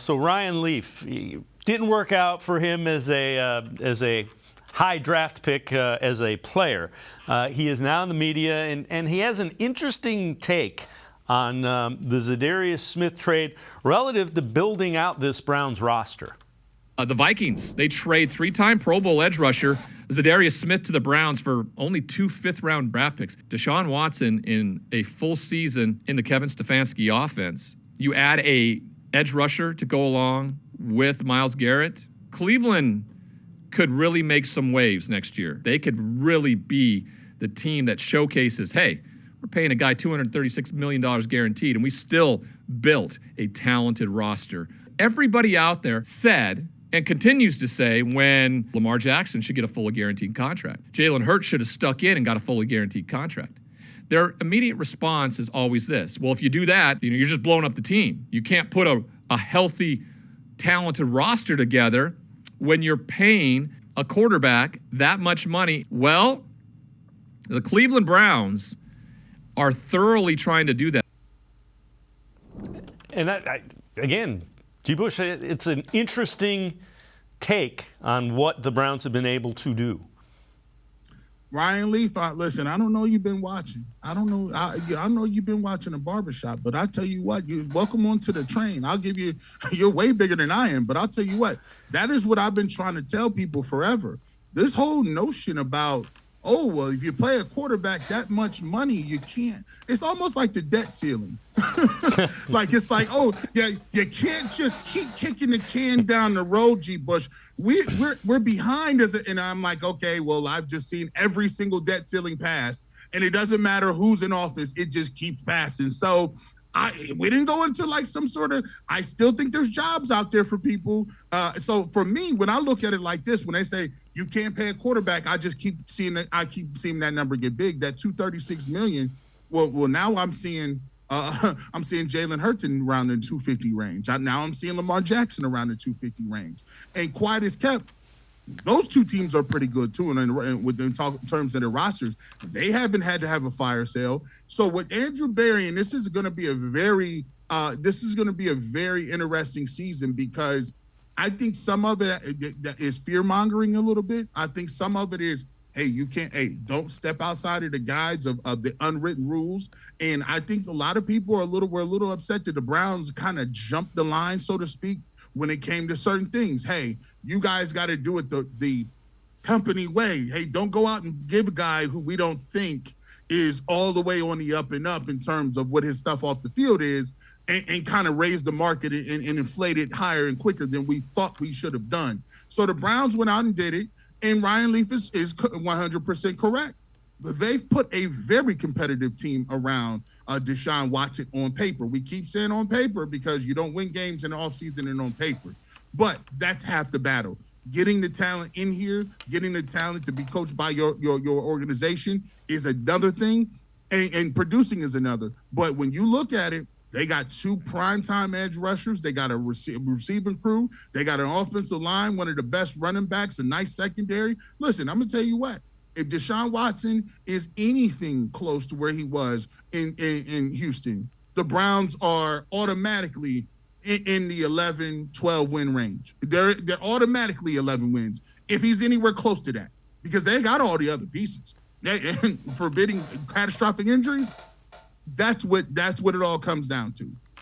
So Ryan Leaf, didn't work out for him as a high draft pick as a player. He is now in the media, and he has an interesting take on the Za'Darius Smith trade relative to building out this Browns roster. The Vikings, they trade three-time Pro Bowl edge rusher Za'Darius Smith to the Browns for only 2 fifth-round draft picks. Deshaun Watson in a full season in the Kevin Stefanski offense. You add a edge rusher to go along with Myles Garrett. Cleveland could really make some waves next year. They could really be the team that showcases, hey, we're paying a guy $236 million guaranteed, and we still built a talented roster. Everybody out there said and continues to say when Lamar Jackson should get a fully guaranteed contract. Jalen Hurts should have stuck in and got a fully guaranteed contract. Their immediate response is always this: well, if you do that, you're just blowing up the team. You can't put a healthy, talented roster together when you're paying a quarterback that much money. Well, the Cleveland Browns are thoroughly trying to do that. And again, G. Bush, it's an interesting take on what the Browns have been able to do. Ryan Leaf, listen, I don't know you've been watching. I don't know. I know you've been watching a barbershop, but I tell you what, you welcome onto the train. I'll give you, you're way bigger than I am, but I'll tell you what, that is what I've been trying to tell people forever. This whole notion about, oh, well, if you play a quarterback that much money, you can't. It's almost like the debt ceiling. Like, it's like, oh, yeah, you can't just keep kicking the can down the road, G. Bush. We're behind and I'm like, okay, well, I've just seen every single debt ceiling pass, and it doesn't matter who's in office, it just keeps passing. So we didn't go into like some sort of, I still think there's jobs out there for people. So for me, when I look at it like this, when they say you can't pay a quarterback, I just keep seeing that number get big, that $236 million. Well, now I'm seeing Jalen Hurts around the 250 range. Now I'm seeing Lamar Jackson around the 250 range. And quiet as kept, those two teams are pretty good too. And in terms of their rosters, they haven't had to have a fire sale. So with Andrew Berry, and this is going to be a very interesting season, because I think some of it is fear mongering a little bit. I think some of it is, hey, don't step outside of the guides of the unwritten rules. And I think a lot of people were a little upset that the Browns kind of jumped the line, so to speak, when it came to certain things. Hey, you guys got to do it the company way. Hey, don't go out and give a guy who we don't think is all the way on the up and up in terms of what his stuff off the field is, and kind of raise the market and inflate it higher and quicker than we thought we should have done. So the Browns went out and did it, and Ryan Leaf is 100% correct. But they've put a very competitive team around Deshaun Watson on paper. We keep saying on paper because you don't win games in the offseason and on paper. But that's half the battle. Getting the talent in here, getting the talent to be coached by your organization is another thing, and producing is another. But when you look at it, they got 2 primetime edge rushers. They got a receiving crew. They got an offensive line, one of the best running backs, a nice secondary. Listen, I'm going to tell you what. If Deshaun Watson is anything close to where he was in Houston, the Browns are automatically in the 11-12 win range. They're automatically 11 wins if he's anywhere close to that, because they got all the other pieces. Forbidding catastrophic injuries, that's what it all comes down to.